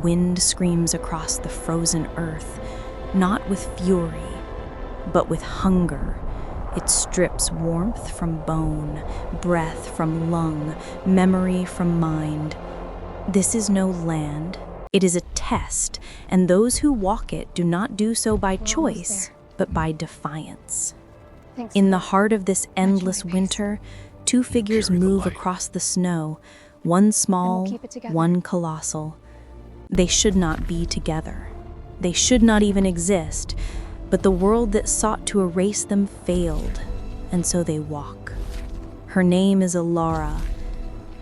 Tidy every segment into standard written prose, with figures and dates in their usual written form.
wind screams across the frozen earth, not with fury, but with hunger. It strips warmth from bone, breath from lung, memory from mind. This is no land. It is a test, and those who walk it do not do so by choice, but by defiance. In the heart of this endless winter, two figures move across the snow, one small, one colossal. They should not be together. They should not even exist, but the world that sought to erase them failed, and so they walk. Her name is Alara.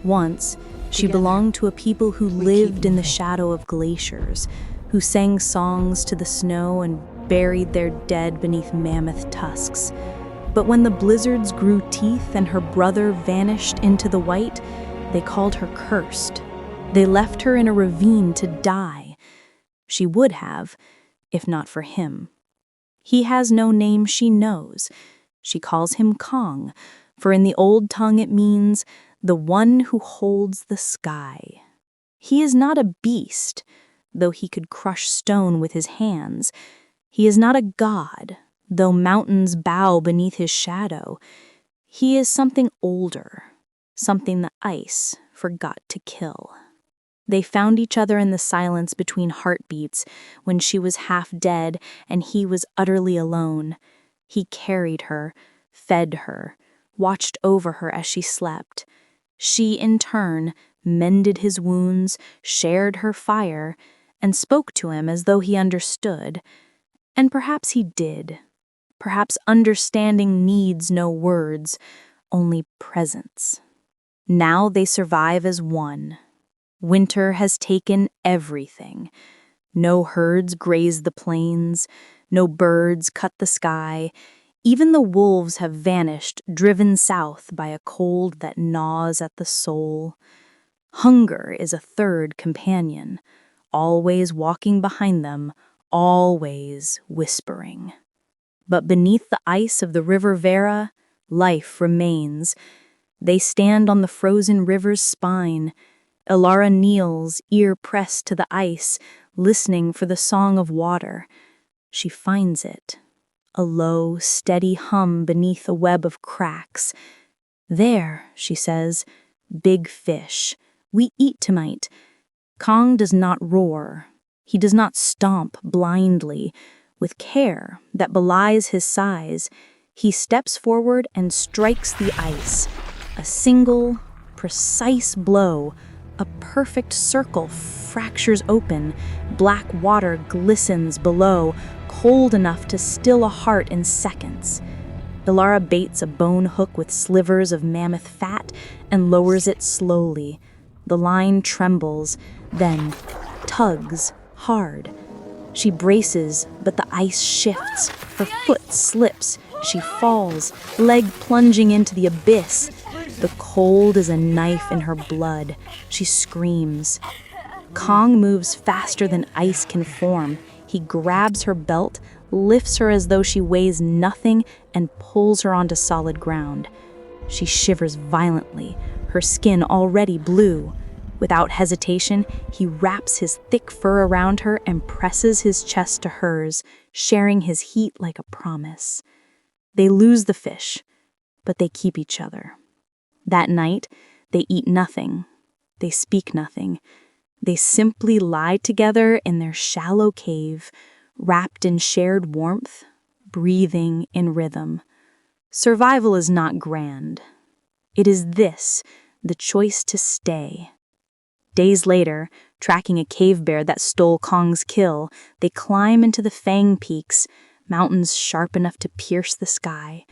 Once, she belonged to a people who lived in the shadow of glaciers, who sang songs to the snow and buried their dead beneath mammoth tusks. But when the blizzards grew teeth and her brother vanished into the white, they called her cursed. They left her in a ravine to die. She would have, if not for him. He has no name she knows. She calls him Kong, for in the old tongue it means the one who holds the sky. He is not a beast, though he could crush stone with his hands. He is not a god, though mountains bow beneath his shadow. He is something older, something the ice forgot to kill. They found each other in the silence between heartbeats when she was half dead and he was utterly alone. He carried her, fed her, watched over her as she slept. She, in turn, mended his wounds, shared her fire, and spoke to him as though he understood. And perhaps he did. Perhaps understanding needs no words, only presence. Now they survive as one. Winter has taken everything. No herds graze the plains, no birds cut the sky. Even the wolves have vanished, driven south by a cold that gnaws at the soul. Hunger is a third companion, always walking behind them, always whispering. But beneath the ice of the river Vera, life remains. They stand on the frozen river's spine. Alara kneels, ear pressed to the ice, listening for the song of water. She finds it. A low, steady hum beneath a web of cracks. There, she says, big fish. We eat tonight. Kong does not roar. He does not stomp blindly. With care that belies his size, he steps forward and strikes the ice. A single, precise blow. A perfect circle fractures open. Black water glistens below, cold enough to still a heart in seconds. Alara baits a bone hook with slivers of mammoth fat and lowers it slowly. The line trembles, then tugs hard. She braces, but the ice shifts. Her foot slips. She falls, leg plunging into the abyss. The cold is a knife in her blood. She screams. Kong moves faster than ice can form. He grabs her belt, lifts her as though she weighs nothing, and pulls her onto solid ground. She shivers violently, her skin already blue. Without hesitation, he wraps his thick fur around her and presses his chest to hers, sharing his heat like a promise. They lose the fish, but they keep each other. That night, they eat nothing. They speak nothing. They simply lie together in their shallow cave, wrapped in shared warmth, breathing in rhythm. Survival is not grand. It is this, the choice to stay. Days later, tracking a cave bear that stole Kong's kill, they climb into the Fang peaks, mountains sharp enough to pierce the sky.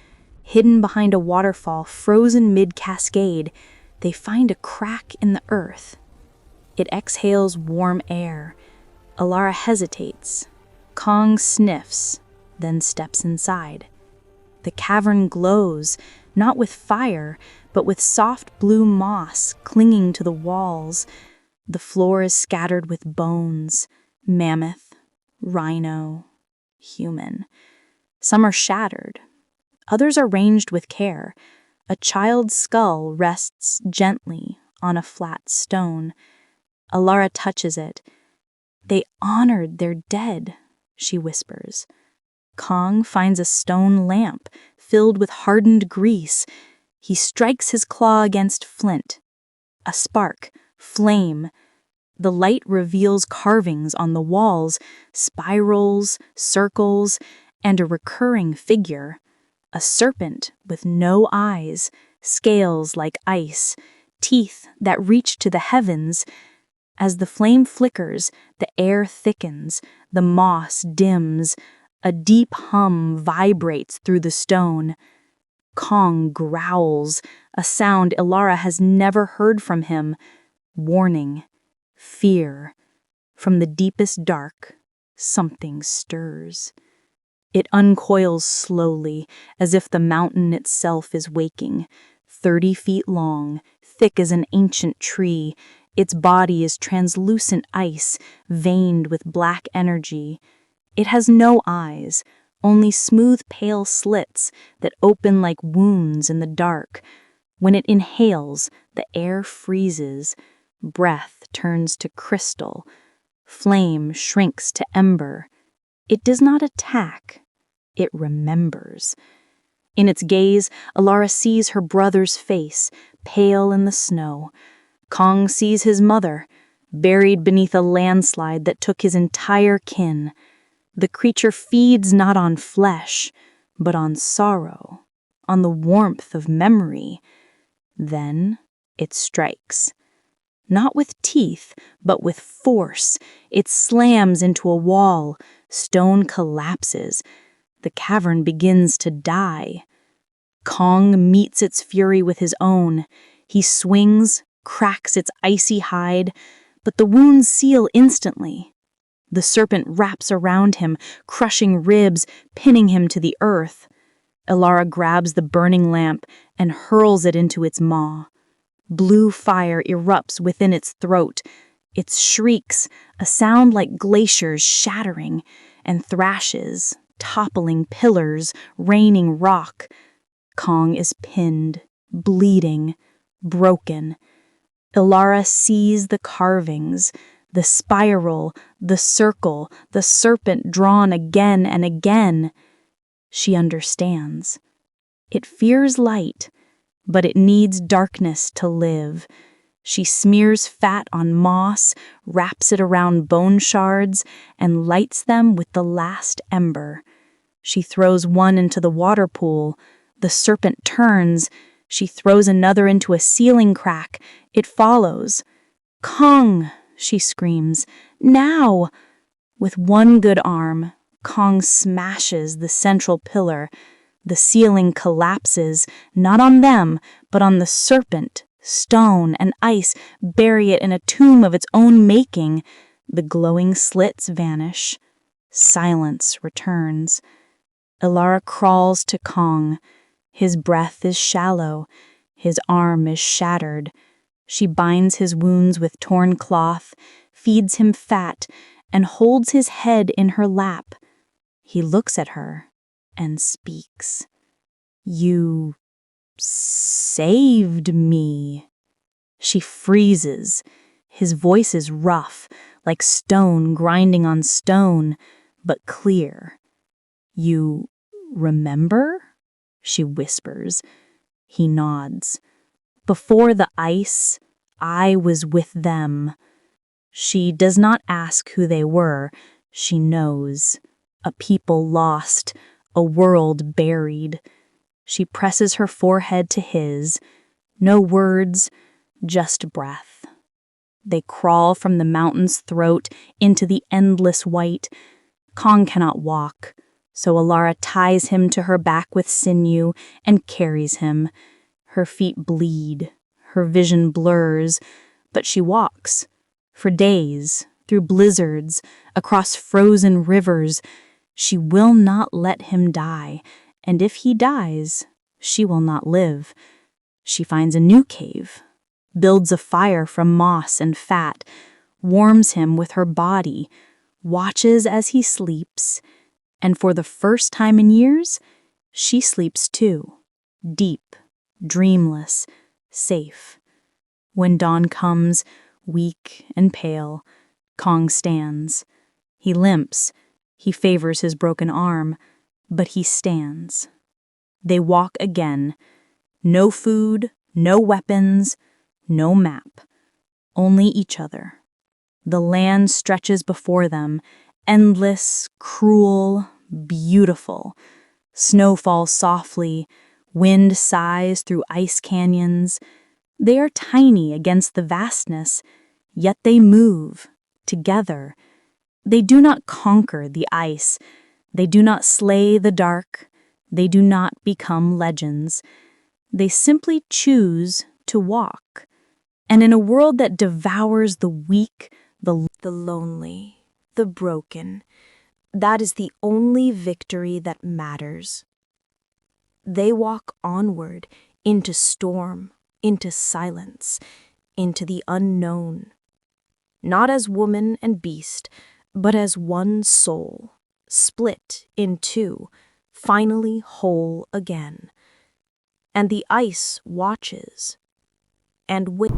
Hidden behind a waterfall frozen mid-cascade, they find a crack in the earth. It exhales warm air. Alara hesitates. Kong sniffs, then steps inside. The cavern glows, not with fire, but with soft blue moss clinging to the walls. The floor is scattered with bones, mammoth, rhino, human. Some are shattered. Others are arranged with care. A child's skull rests gently on a flat stone. Alara touches it. They honored their dead, she whispers. Kong finds a stone lamp filled with hardened grease. He strikes his claw against flint. A spark, flame. The light reveals carvings on the walls, spirals, circles, and a recurring figure. A serpent with no eyes, scales like ice, teeth that reach to the heavens. As the flame flickers, the air thickens, the moss dims, a deep hum vibrates through the stone. Kong growls, a sound Ilara has never heard from him. Warning, fear. From the deepest dark, something stirs. It uncoils slowly, as if the mountain itself is waking. 30 feet long, thick as an ancient tree, its body is translucent ice, veined with black energy. It has no eyes, only smooth pale slits that open like wounds in the dark. When it inhales, the air freezes. Breath turns to crystal. Flame shrinks to ember. It does not attack. It remembers. In its gaze, Ilara sees her brother's face, pale in the snow. Kong sees his mother, buried beneath a landslide that took his entire kin. The creature feeds not on flesh, but on sorrow, on the warmth of memory. Then it strikes. Not with teeth, but with force. It slams into a wall. Stone collapses. The cavern begins to die. Kong meets its fury with his own. He swings, cracks its icy hide, but the wounds seal instantly. The serpent wraps around him, crushing ribs, pinning him to the earth. Ilara grabs the burning lamp and hurls it into its maw. Blue fire erupts within its throat. It shrieks, a sound like glaciers shattering, and thrashes, toppling pillars, raining rock. Kong is pinned, bleeding, broken. Ilara sees the carvings, the spiral, the circle, the serpent drawn again and again. She understands. It fears light, but it needs darkness to live. She smears fat on moss, wraps it around bone shards, and lights them with the last ember. She throws one into the water pool. The serpent turns. She throws another into a ceiling crack. It follows. "Kong!" she screams. "Now!" With one good arm, Kong smashes the central pillar. The ceiling collapses, not on them, but on the serpent. Stone and ice bury it in a tomb of its own making. The glowing slits vanish. Silence returns. Ilara crawls to Kong. His breath is shallow. His arm is shattered. She binds his wounds with torn cloth, feeds him fat, and holds his head in her lap. He looks at her and speaks. "You saved me." She freezes. His voice is rough, like stone grinding on stone, but clear. "You remember?" she whispers. He nods. "Before the ice, I was with them." She does not ask who they were. She knows. A people lost, a world buried. She presses her forehead to his. No words, just breath. They crawl from the mountain's throat into the endless white. Kong cannot walk, so Ilara ties him to her back with sinew and carries him. Her feet bleed, her vision blurs, but she walks. For days, through blizzards, across frozen rivers, she will not let him die, and if he dies, she will not live. She finds a new cave, builds a fire from moss and fat, warms him with her body, watches as he sleeps, and for the first time in years, she sleeps too, deep, dreamless, safe. When dawn comes, weak and pale, Kong stands. He limps. He favors his broken arm, but he stands. They walk again. No food, no weapons, no map. Only each other. The land stretches before them, endless, cruel, beautiful. Snow falls softly, wind sighs through ice canyons. They are tiny against the vastness, yet they move, together. They do not conquer the ice. They do not slay the dark. They do not become legends. They simply choose to walk. And in a world that devours the weak, the lonely, the broken, that is the only victory that matters. They walk onward into storm, into silence, into the unknown. Not as woman and beast, but as one soul, split in two, finally whole again. And the ice watches and waits.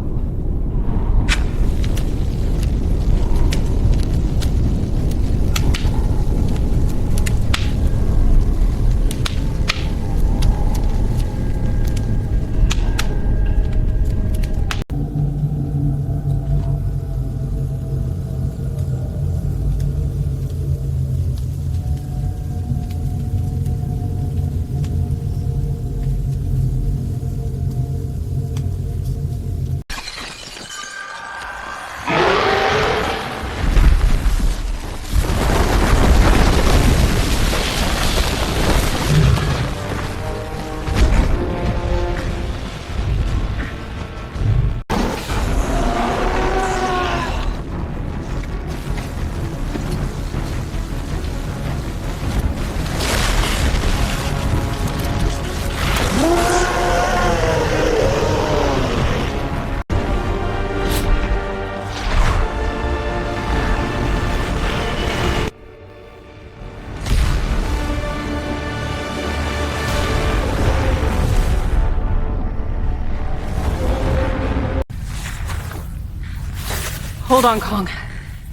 Hold on, Kong.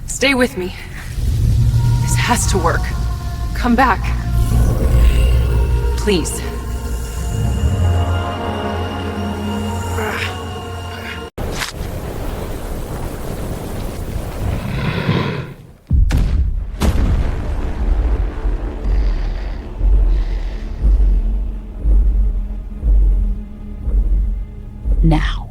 Stay with me. This has to work. Come back. Please. Now.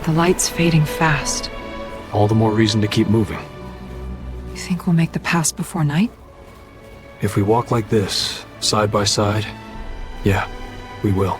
The light's fading fast. All the more reason to keep moving. You think we'll make the pass before night? If we walk like this, side by side, yeah, we will.